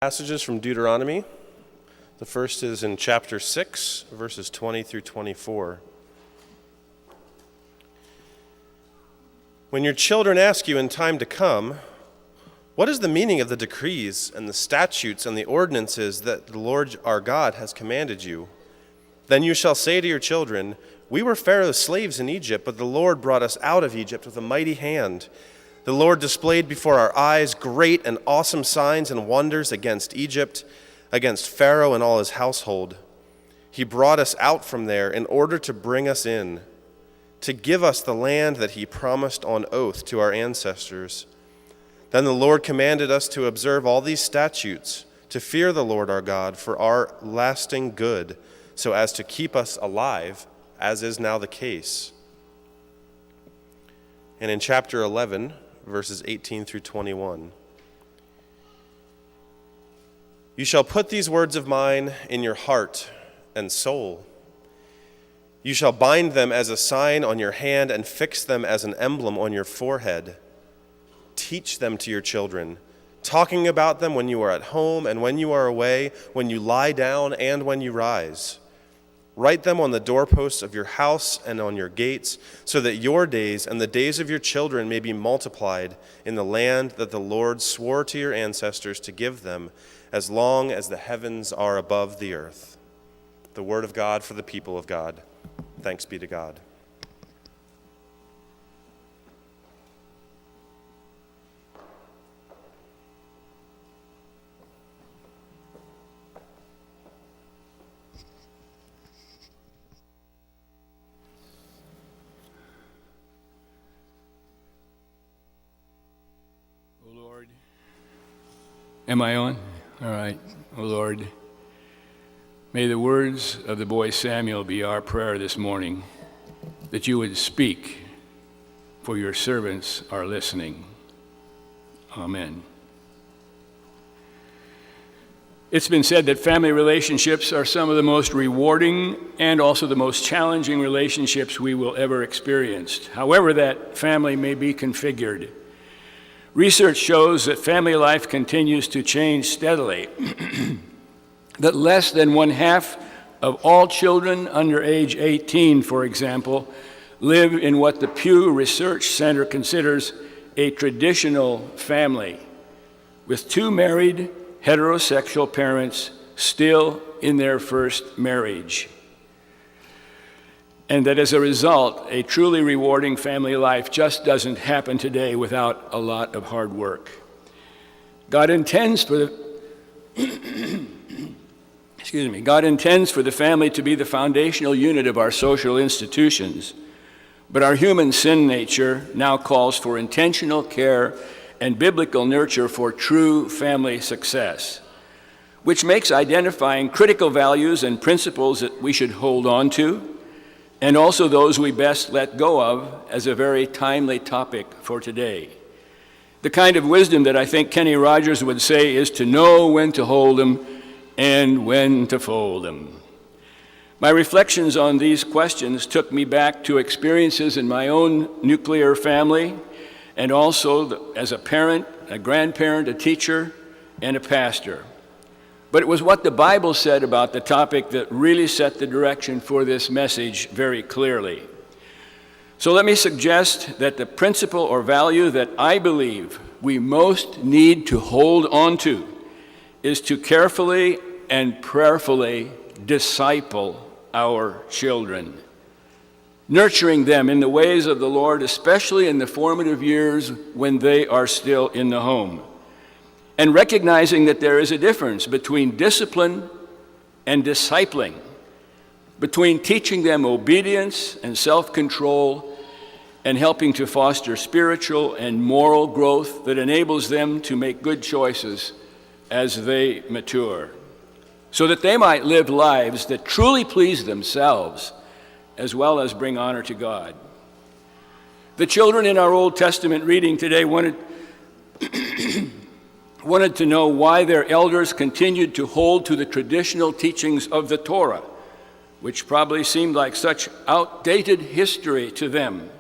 Passages from Deuteronomy. The first is in chapter 6, verses 20 through 24. When your children ask you in time to come, what is the meaning of the decrees and the statutes and the ordinances that the Lord our God has commanded you? Then you shall say to your children, we were Pharaoh's slaves in Egypt, but the Lord brought us out of Egypt with a mighty hand. The Lord displayed before our eyes great and awesome signs and wonders against Egypt, against Pharaoh and all his household. He brought us out from there in order to bring us in, to give us the land that he promised on oath to our ancestors. Then the Lord commanded us to observe all these statutes, to fear the Lord our God for our lasting good, so as to keep us alive, as is now the case. And in chapter 11, verses 18 through 21. You shall put these words of mine in your heart and soul. You shall bind them as a sign on your hand and fix them as an emblem on your forehead. Teach them to your children, talking about them when you are at home and when you are away, when you lie down and when you rise. Write them on the doorposts of your house and on your gates, so that your days and the days of your children may be multiplied in the land that the Lord swore to your ancestors to give them, as long as the heavens are above the earth. The word of God for the people of God. Thanks be to God. Am I on? All right. Oh, Lord, may the words of the boy Samuel be our prayer this morning, that you would speak, for your servants are listening. Amen. It's been said that family relationships are some of the most rewarding and also the most challenging relationships we will ever experience, however that family may be configured. Research shows that family life continues to change steadily, that less than 1/2 of all children under age 18, for example, live in what the Pew Research Center considers a traditional family, with 2 married heterosexual parents still in their first marriage. And that as a result, a truly rewarding family life just doesn't happen today without a lot of hard work. God intends for the family to be the foundational unit of our social institutions, but our human sin nature now calls for intentional care and biblical nurture for true family success, which makes identifying critical values and principles that we should hold on to, and also those we best let go of, as a very timely topic for today. The kind of wisdom that I think Kenny Rogers would say is to know when to hold them and when to fold them. My reflections on these questions took me back to experiences in my own nuclear family, and also as a parent, a grandparent, a teacher, and a pastor. But it was what the Bible said about the topic that really set the direction for this message very clearly. So let me suggest that the principle or value that I believe we most need to hold on to is to carefully and prayerfully disciple our children, nurturing them in the ways of the Lord, especially in the formative years when they are still in the home, and recognizing that there is a difference between discipline and discipling, between teaching them obedience and self-control and helping to foster spiritual and moral growth that enables them to make good choices as they mature, so that they might live lives that truly please themselves as well as bring honor to God. The children in our Old Testament reading today wanted to know why their elders continued to hold to the traditional teachings of the Torah, which probably seemed like such outdated history to them.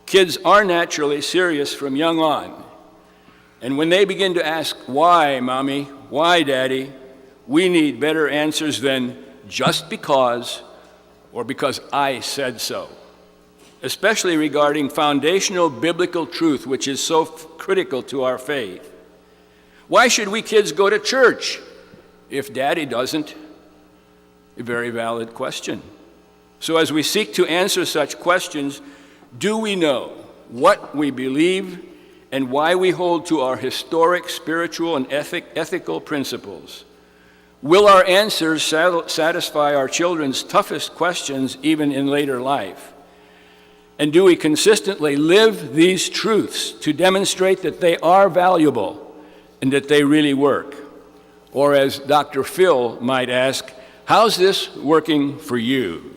Kids are naturally serious from young on, And when they begin to ask, why, Mommy, Why, Daddy? We need better answers than just because or because I said so, especially regarding foundational biblical truth, which is so critical to our faith. Why should we kids go to church if Daddy doesn't? A very valid question. So as we seek to answer such questions, do we know what we believe and why we hold to our historic, spiritual, and ethical principles? Will our answers satisfy our children's toughest questions even in later life? And do we consistently live these truths to demonstrate that they are valuable and that they really work? Or as Dr. Phil might ask, how's this working for you?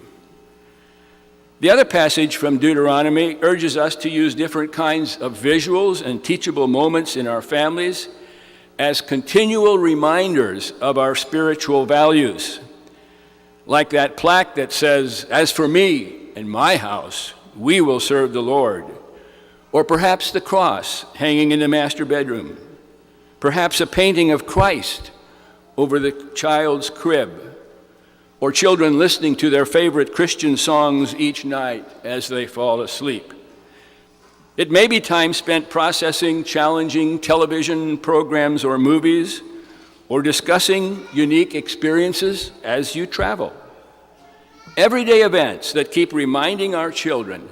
The other passage from Deuteronomy urges us to use different kinds of visuals and teachable moments in our families as continual reminders of our spiritual values. Like that plaque that says, "As for me and my house, we will serve the Lord." Or perhaps the cross hanging in the master bedroom. Perhaps a painting of Christ over the child's crib. Or children listening to their favorite Christian songs each night as they fall asleep. It may be time spent processing challenging television programs or movies, or discussing unique experiences as you travel. Everyday events that keep reminding our children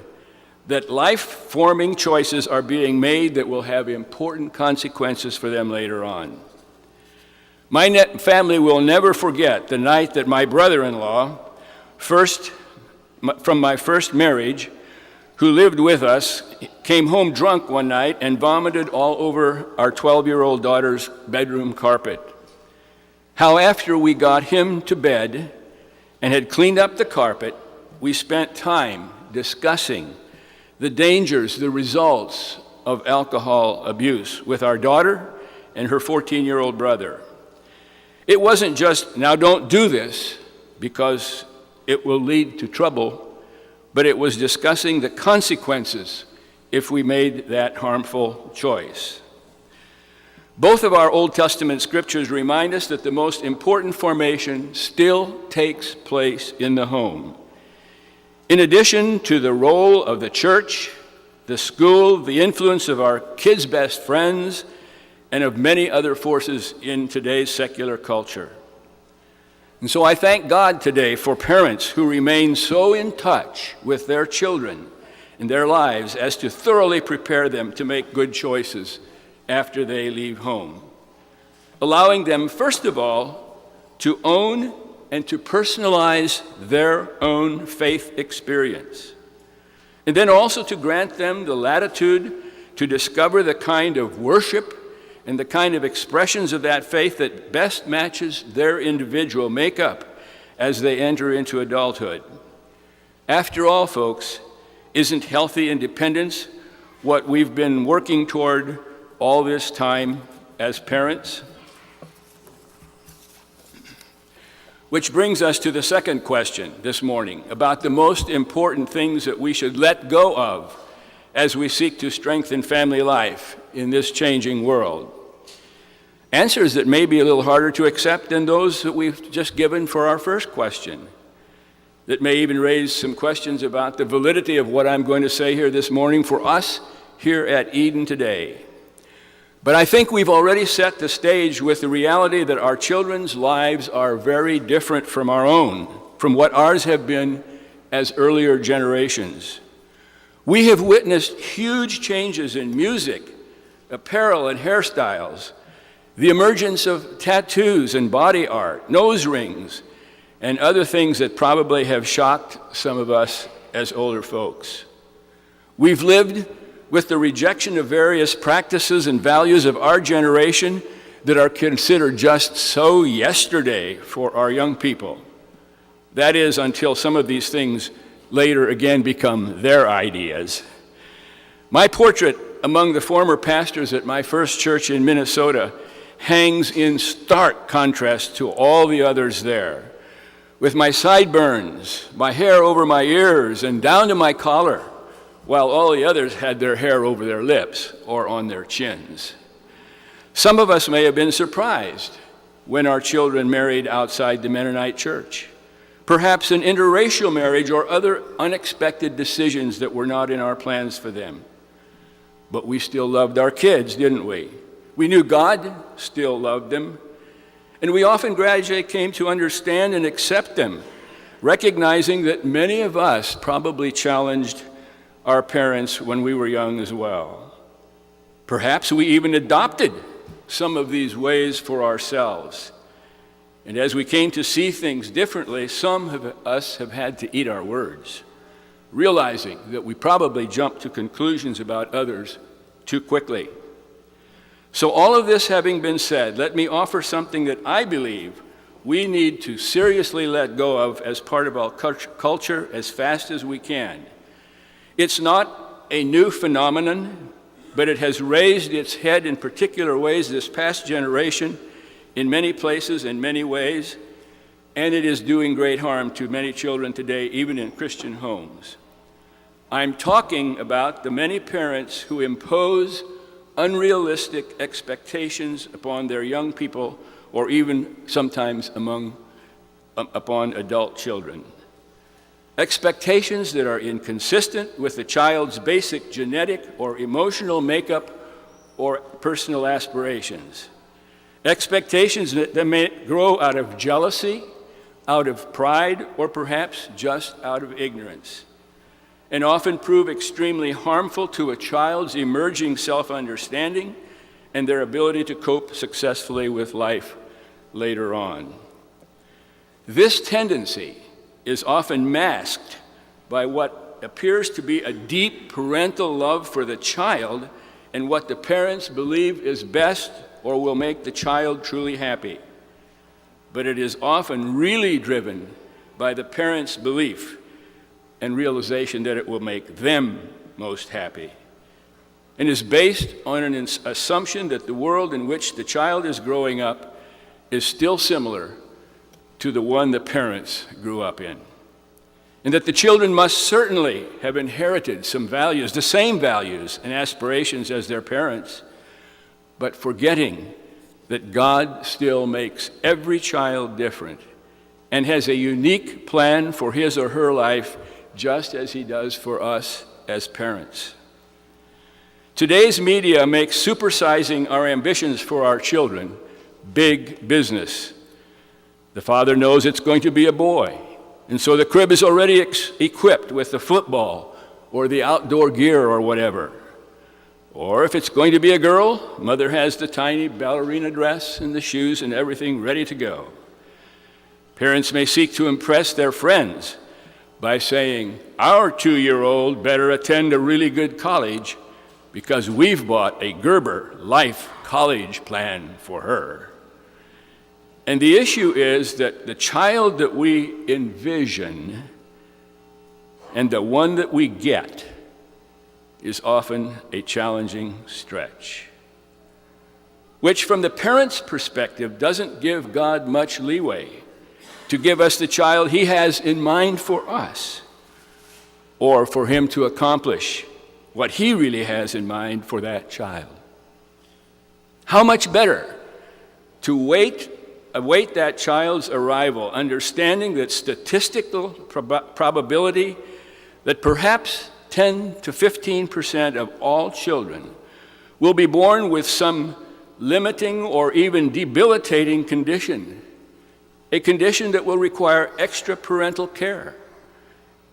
that life-forming choices are being made that will have important consequences for them later on. My family will never forget the night that my brother-in-law, from my first marriage, who lived with us, came home drunk one night and vomited all over our 12-year-old daughter's bedroom carpet. How after we got him to bed and had cleaned up the carpet, we spent time discussing the dangers, the results of alcohol abuse with our daughter and her 14-year-old brother. It wasn't just, now don't do this because it will lead to trouble, but it was discussing the consequences if we made that harmful choice. Both of our Old Testament scriptures remind us that the most important formation still takes place in the home. In addition to the role of the church, the school, the influence of our kids' best friends, and of many other forces in today's secular culture. And so I thank God today for parents who remain so in touch with their children and their lives as to thoroughly prepare them to make good choices after they leave home, allowing them, first of all, to own and to personalize their own faith experience, and then also to grant them the latitude to discover the kind of worship and the kind of expressions of that faith that best matches their individual makeup as they enter into adulthood. After all, folks, isn't healthy independence what we've been working toward all this time as parents? Which brings us to the second question this morning about the most important things that we should let go of as we seek to strengthen family life in this changing world. Answers that may be a little harder to accept than those that we've just given for our first question, that may even raise some questions about the validity of what I'm going to say here this morning for us here at Eden today. But I think we've already set the stage with the reality that our children's lives are very different from our own, from what ours have been as earlier generations. We have witnessed huge changes in music, apparel, and hairstyles, the emergence of tattoos and body art, nose rings, and other things that probably have shocked some of us as older folks. We've lived with the rejection of various practices and values of our generation that are considered just so yesterday for our young people. That is, until some of these things later again become their ideas. My portrait among the former pastors at my first church in Minnesota hangs in stark contrast to all the others there, with my sideburns, my hair over my ears and down to my collar, while all the others had their hair over their lips or on their chins. Some of us may have been surprised when our children married outside the Mennonite church. Perhaps an interracial marriage or other unexpected decisions that were not in our plans for them. But we still loved our kids, didn't we? We knew God still loved them. And we often gradually came to understand and accept them, recognizing that many of us probably challenged our parents when we were young as well. Perhaps we even adopted some of these ways for ourselves. And as we came to see things differently, some of us have had to eat our words, realizing that we probably jumped to conclusions about others too quickly. So all of this having been said, let me offer something that I believe we need to seriously let go of as part of our culture as fast as we can. It's not a new phenomenon, but it has raised its head in particular ways this past generation, in many places, in many ways, and it is doing great harm to many children today, even in Christian homes. I'm talking about the many parents who impose unrealistic expectations upon their young people, or even sometimes upon adult children. Expectations that are inconsistent with the child's basic genetic or emotional makeup or personal aspirations. Expectations that may grow out of jealousy, out of pride, or perhaps just out of ignorance, and often prove extremely harmful to a child's emerging self-understanding and their ability to cope successfully with life later on. This tendency is often masked by what appears to be a deep parental love for the child and what the parents believe is best or will make the child truly happy. But it is often really driven by the parents' belief and realization that it will make them most happy, and is based on an assumption that the world in which the child is growing up is still similar to the one the parents grew up in, and that the children must certainly have inherited some values, the same values and aspirations as their parents, but forgetting that God still makes every child different and has a unique plan for his or her life, just as he does for us as parents. Today's media makes supersizing our ambitions for our children big business. The father knows it's going to be a boy, and so the crib is already equipped with the football or the outdoor gear or whatever. Or if it's going to be a girl, mother has the tiny ballerina dress and the shoes and everything ready to go. Parents may seek to impress their friends by saying, our 2-year-old better attend a really good college because we've bought a Gerber Life college plan for her. And the issue is that the child that we envision and the one that we get is often a challenging stretch, which from the parent's perspective doesn't give God much leeway to give us the child he has in mind for us, or for him to accomplish what he really has in mind for that child. How much better to await that child's arrival, understanding that statistical probability that perhaps 10 to 15% of all children will be born with some limiting or even debilitating condition, a condition that will require extra parental care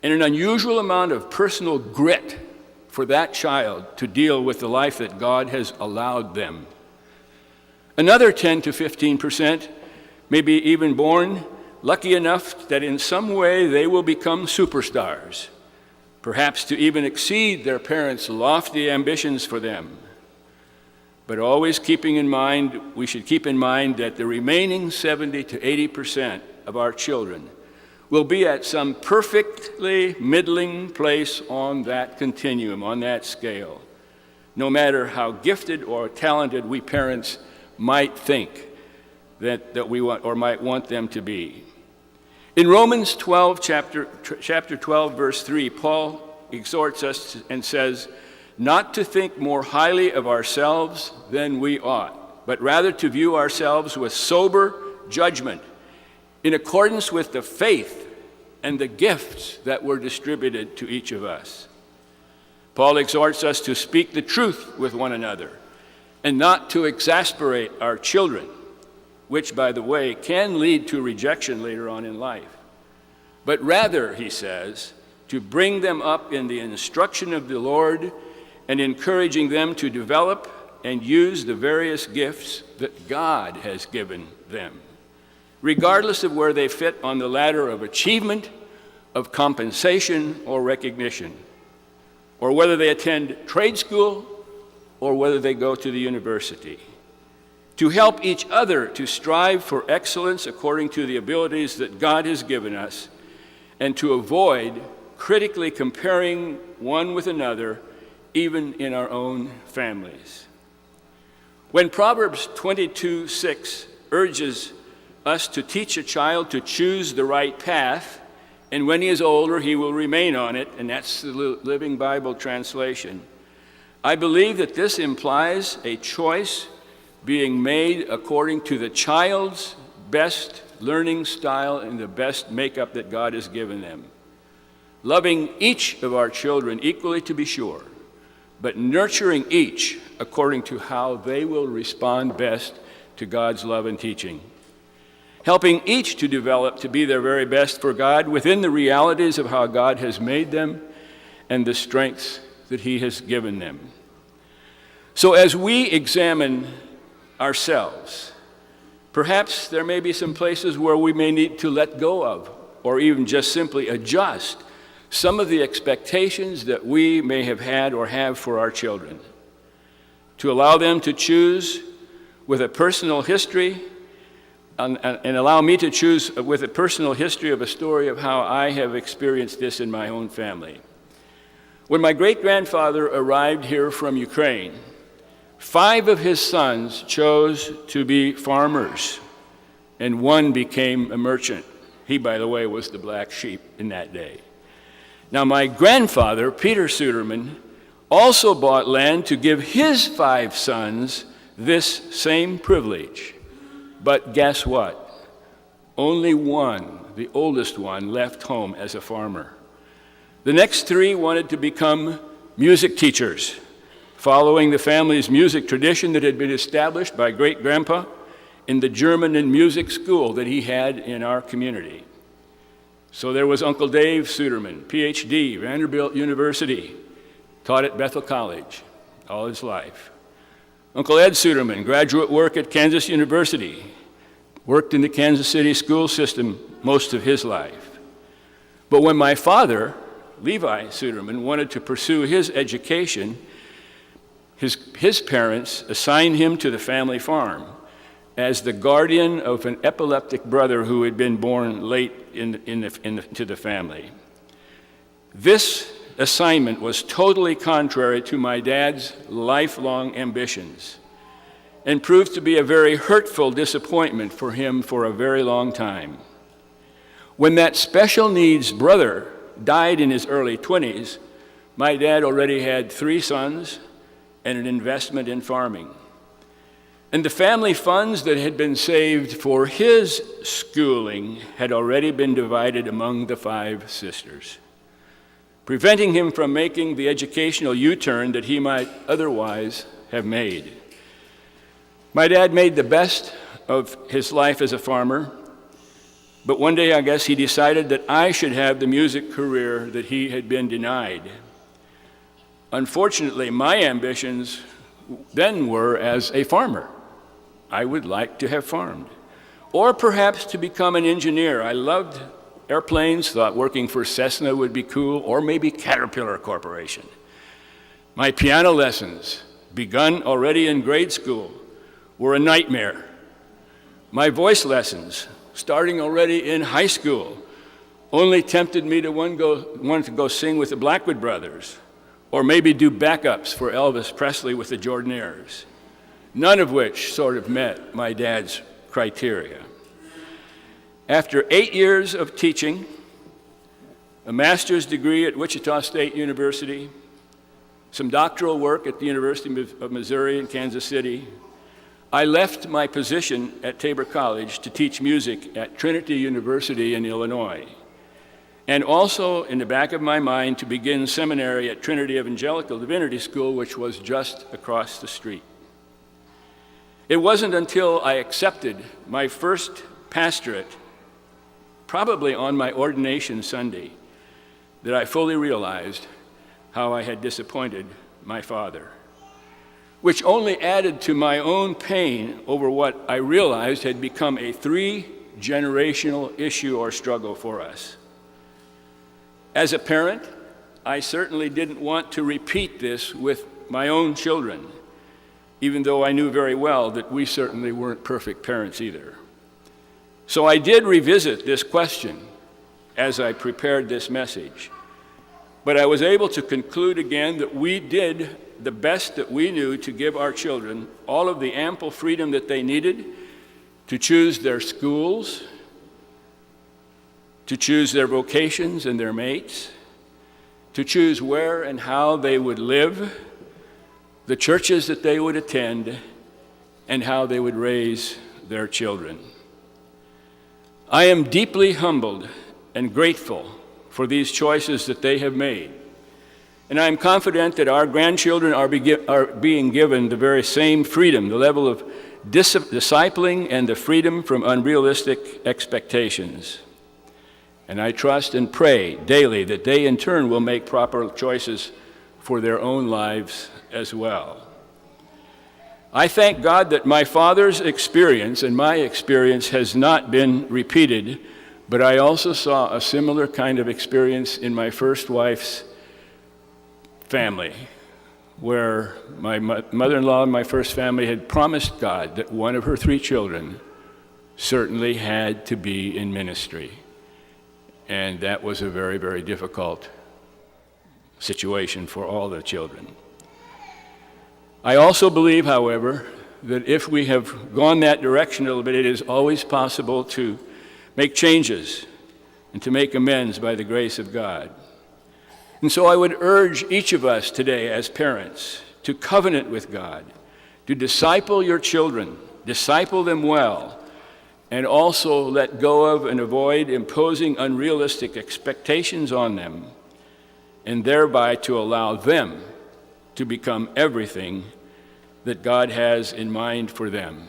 and an unusual amount of personal grit for that child to deal with the life that God has allowed them. Another 10 to 15% may be even born lucky enough that in some way they will become superstars, perhaps to even exceed their parents' lofty ambitions for them. But always we should keep in mind that the remaining 70 to 80% of our children will be at some perfectly middling place on that continuum, on that scale, no matter how gifted or talented we parents might think that we want or might want them to be. In Romans 12, chapter 12, verse 3, Paul exhorts us and says, not to think more highly of ourselves than we ought, but rather to view ourselves with sober judgment in accordance with the faith and the gifts that were distributed to each of us. Paul exhorts us to speak the truth with one another and not to exasperate our children, which, by the way, can lead to rejection later on in life. But rather, he says, to bring them up in the instruction of the Lord and encouraging them to develop and use the various gifts that God has given them, regardless of where they fit on the ladder of achievement, of compensation, or recognition, or whether they attend trade school or whether they go to the university. To help each other to strive for excellence according to the abilities that God has given us, and to avoid critically comparing one with another, even in our own families. When Proverbs 22:6 urges us to teach a child to choose the right path, and when he is older, he will remain on it, and that's the Living Bible translation, I believe that this implies a choice being made according to the child's best learning style and the best makeup that God has given them. Loving each of our children equally, to be sure, but nurturing each according to how they will respond best to God's love and teaching. Helping each to develop to be their very best for God within the realities of how God has made them and the strengths that He has given them. So as we examine ourselves, perhaps there may be some places where we may need to let go of, or even just simply adjust some of the expectations that we may have had or have for our children, to allow them to choose with a personal history, and allow me to choose with a personal history of a story of how I have experienced this in my own family. When my great-grandfather arrived here from Ukraine, 5 of his sons chose to be farmers, and 1 became a merchant. He, by the way, was the black sheep in that day. Now, my grandfather, Peter Suderman, also bought land to give his 5 sons this same privilege. But guess what? Only 1, the oldest one, left home as a farmer. The next 3 wanted to become music teachers, following the family's music tradition that had been established by great-grandpa in the German and music school that he had in our community. So there was Uncle Dave Suderman, PhD, Vanderbilt University, taught at Bethel College all his life. Uncle Ed Suderman, graduate work at Kansas University, worked in the Kansas City school system most of his life. But when my father, Levi Suderman, wanted to pursue his education, his parents assigned him to the family farm as the guardian of an epileptic brother who had been born late to the family. This assignment was totally contrary to my dad's lifelong ambitions and proved to be a very hurtful disappointment for him for a very long time. When that special needs brother died in his early 20s, my dad already had 3 sons and an investment in farming. And the family funds that had been saved for his schooling had already been divided among the 5 sisters, preventing him from making the educational U-turn that he might otherwise have made. My dad made the best of his life as a farmer, but one day I guess he decided that I should have the music career that he had been denied. Unfortunately, my ambitions then were as a farmer. I would like to have farmed. Or perhaps to become an engineer. I loved airplanes, thought working for Cessna would be cool, or maybe Caterpillar Corporation. My piano lessons, begun already in grade school, were a nightmare. My voice lessons, starting already in high school, only tempted me to want to go sing with the Blackwood Brothers, or maybe do backups for Elvis Presley with the Jordanaires, none of which sort of met my dad's criteria. After 8 years of teaching, a master's degree at Wichita State University, some doctoral work at the University of Missouri in Kansas City, I left my position at Tabor College to teach music at Trinity University in Illinois, and also in the back of my mind to begin seminary at Trinity Evangelical Divinity School, which was just across the street. It wasn't until I accepted my first pastorate, probably on my ordination Sunday, that I fully realized how I had disappointed my father, which only added to my own pain over what I realized had become a 3-generational issue or struggle for us. As a parent, I certainly didn't want to repeat this with my own children, even though I knew very well that we certainly weren't perfect parents either. So I did revisit this question as I prepared this message, but I was able to conclude again that we did the best that we knew to give our children all of the ample freedom that they needed to choose their schools, to choose their vocations and their mates, to choose where and how they would live, the churches that they would attend, and how they would raise their children. I am deeply humbled and grateful for these choices that they have made, and I am confident that our grandchildren are being given the very same freedom, the level of discipling and the freedom from unrealistic expectations. And I trust and pray daily that they in turn will make proper choices for their own lives as well. I thank God that my father's experience and my experience has not been repeated, but I also saw a similar kind of experience in my first wife's family, where my mother-in-law and my first family had promised God that one of her 3 children certainly had to be in ministry. And that was a very, very difficult situation for all the children. I also believe, however, that if we have gone that direction a little bit, it is always possible to make changes and to make amends by the grace of God. And so I would urge each of us today as parents to covenant with God, to disciple your children, disciple them well, and also let go of and avoid imposing unrealistic expectations on them, and thereby to allow them to become everything that God has in mind for them.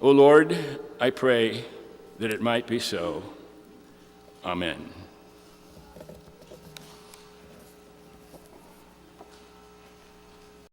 O Lord, I pray that it might be so. Amen.